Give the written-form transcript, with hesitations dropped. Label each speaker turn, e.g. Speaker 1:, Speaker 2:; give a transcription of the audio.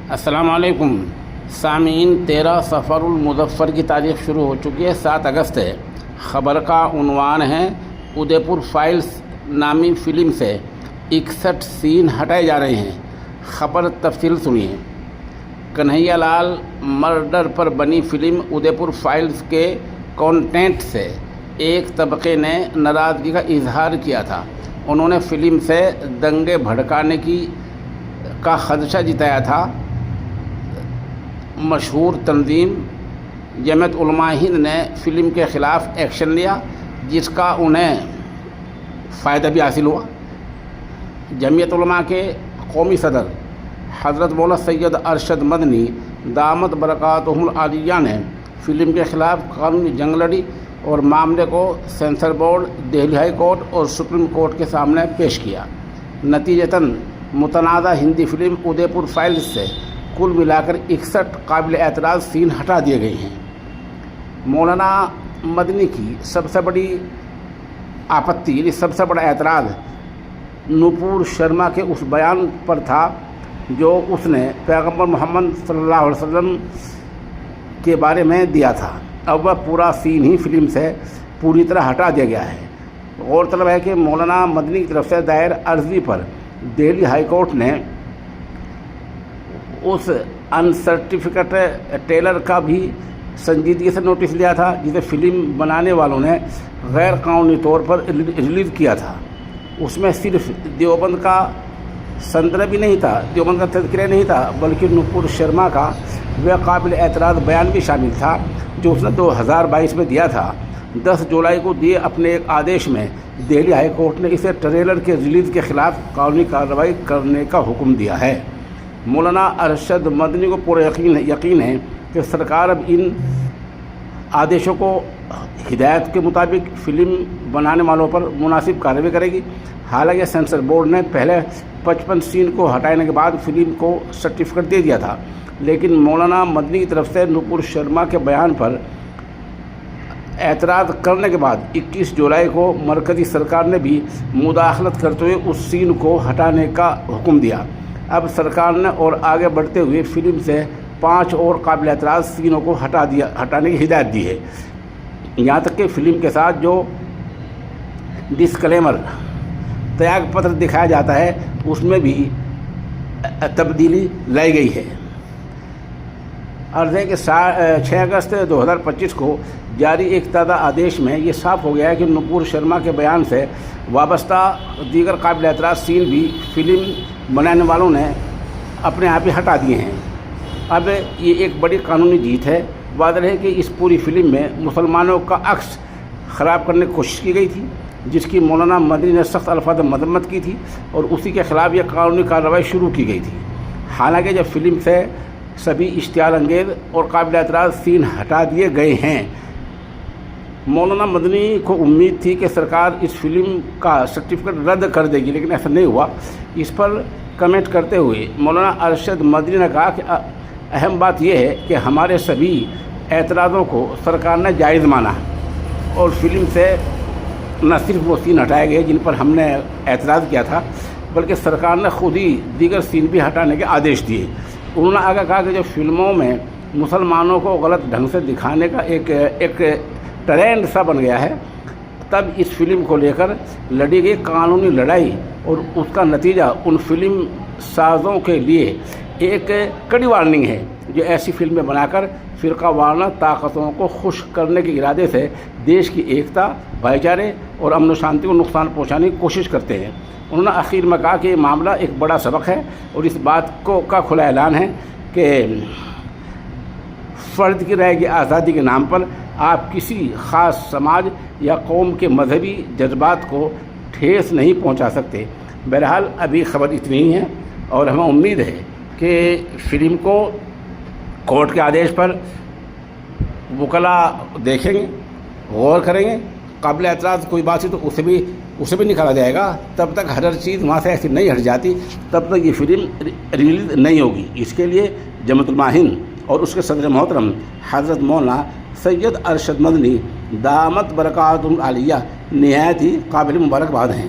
Speaker 1: السلام علیکم سامعین، 13 صفر المظفر کی تاریخ شروع ہو چکی ہے، 7 اگست ہے۔ خبر کا عنوان ہے ادے پور فائلز نامی فلم سے 61 سین ہٹائے جا رہے ہیں۔ خبر تفصیل سنیے۔ کنہیا لال مرڈر پر بنی فلم ادے پور فائلز کے کانٹینٹ سے ایک طبقے نے ناراضگی کا اظہار کیا تھا۔ انہوں نے فلم سے دنگے بھڑکانے کا خدشہ جتایا تھا۔ مشہور تنظیم جمعیت علماء ہند نے فلم کے خلاف ایکشن لیا، جس کا انہیں فائدہ بھی حاصل ہوا۔ جمعیت علماء کے قومی صدر حضرت مولانا سید ارشد مدنی دامت برکاتہم العالیہ نے فلم کے خلاف قانونی جنگ لڑی اور معاملے کو censor board, Delhi high court اور سپریم کورٹ کے سامنے پیش کیا۔ نتیجتاً متنازع ہندی فلم ادے پور فائلز سے کل ملا کر 61 قابل اعتراض سین ہٹا دیے گئے ہیں۔ مولانا مدنی کی سب سے بڑی آپتی، سب سے بڑا اعتراض نپور شرما کے اس بیان پر تھا جو اس نے پیغمبر محمد صلی اللہ علیہ وسلم کے بارے میں دیا تھا۔ اب وہ پورا سین ہی فلم سے پوری طرح ہٹا دیا گیا ہے۔ غور طلب ہے کہ مولانا مدنی کی طرف سے دائر عرضی پر دہلی ہائی کورٹ نے اس انسرٹیفکیٹ ٹیلر کا بھی سنجیدگی سے نوٹس لیا تھا، جسے فلم بنانے والوں نے غیر قانونی طور پر ریلیز کیا تھا۔ اس میں صرف دیوبند کا سندرہ بھی نہیں تھا، دیوبند کا تذکرہ نہیں تھا، بلکہ نپور شرما کا وہ قابل اعتراض بیان بھی شامل تھا جو اس نے 2022 میں دیا تھا۔ 10 جولائی کو دیے اپنے ایک آدیش میں دہلی ہائی کورٹ نے اسے ٹریلر کے ریلیز کے خلاف قانونی کارروائی کرنے کا حکم دیا ہے۔ مولانا ارشد مدنی کو پورا یقین ہے کہ سرکار اب ان آدیشوں کو ہدایت کے مطابق فلم بنانے والوں پر مناسب کارروائی کرے گی۔ حالانکہ سینسر بورڈ نے پہلے 55 سین کو ہٹانے کے بعد فلم کو سرٹیفکیٹ دے دیا تھا، لیکن مولانا مدنی کی طرف سے نپور شرما کے بیان پر اعتراض کرنے کے بعد 21 جولائی کو مرکزی سرکار نے بھی مداخلت کرتے ہوئے اس سین کو ہٹانے کا حکم دیا۔ اب سرکار نے اور آگے بڑھتے ہوئے فلم سے 5 اور قابل اعتراض سینوں کو ہٹانے کی ہدایت دی ہے۔ یہاں تک کہ فلم کے ساتھ جو ڈسکلیمر تیاگ پتر دکھایا جاتا ہے اس میں بھی تبدیلی لائی گئی ہے۔ عرض ہے کہ 6 اگست 2025 کو جاری ایک تازہ آدیش میں یہ صاف ہو گیا ہے کہ نپور شرما کے بیان سے وابستہ دیگر قابل اعتراض سین بھی فلم بنانے والوں نے اپنے آپ ہی ہٹا دیے ہیں۔ اب یہ ایک بڑی قانونی جیت ہے۔ واضح ہے کہ اس پوری فلم میں مسلمانوں کا عکس خراب کرنے کی کوشش کی گئی تھی، جس کی مولانا مدنی نے سخت الفاظ میں مذمت کی تھی اور اسی کے خلاف یہ قانونی کارروائی شروع کی گئی تھی۔ حالانکہ جب فلم سے سبھی اشتعال انگیز اور قابل اعتراض سین ہٹا دیے گئے ہیں، مولانا مدنی کو امید تھی کہ سرکار اس فلم کا سرٹیفکیٹ رد کر دے گی، لیکن ایسا نہیں ہوا۔ اس پر کمنٹ کرتے ہوئے مولانا ارشد مدنی نے کہا کہ اہم بات یہ ہے کہ ہمارے سبھی اعتراضوں کو سرکار نے جائز مانا اور فلم سے نہ صرف وہ سین ہٹائے گئے جن پر ہم نے اعتراض کیا تھا، بلکہ سرکار نے خود ہی دیگر سین بھی ہٹانے کے آدیش دیے۔ انہوں نے آگے کہا کہ جب فلموں میں مسلمانوں کو غلط ڈھنگ سے دکھانے کا ایک ٹرینڈ سا بن گیا ہے، تب اس فلم کو لے کر لڑی گئی قانونی لڑائی اور اس کا نتیجہ ان فلم سازوں کے لیے ایک کڑی وارننگ ہے جو ایسی فلمیں بنا کر فرقہ وارانہ طاقتوں کو خوش کرنے کے ارادے سے دیش کی ایکتا، بھائی چارے اور امن و شانتی کو نقصان پہنچانے کی کوشش کرتے ہیں۔ انہوں نے آخر میں کہا کہ یہ معاملہ ایک بڑا سبق ہے اور اس بات کا کھلا اعلان ہے کہ فرد کی رائے کی آزادی کے نام پر آپ کسی خاص سماج یا قوم کے مذہبی جذبات کو ٹھیس نہیں پہنچا سکتے۔ بہرحال ابھی خبر اتنی ہی ہے اور ہمیں امید ہے کہ فلم کو کورٹ کے آدیش پر وکلا دیکھیں گے، غور کریں گے۔ قابل اعتراض کوئی بات ہے تو اسے بھی نکالا جائے گا۔ تب تک ہر چیز وہاں سے ایسی نہیں ہٹ جاتی، تب تک یہ فلم ریلیز نہیں ہوگی۔ اس کے لیے جمعیت علماء ہند اور اس کے صدر محترم حضرت مولانا سید ارشد مدنی دامت برکاتہم العالیہ نہایت ہی قابل مبارکباد ہیں۔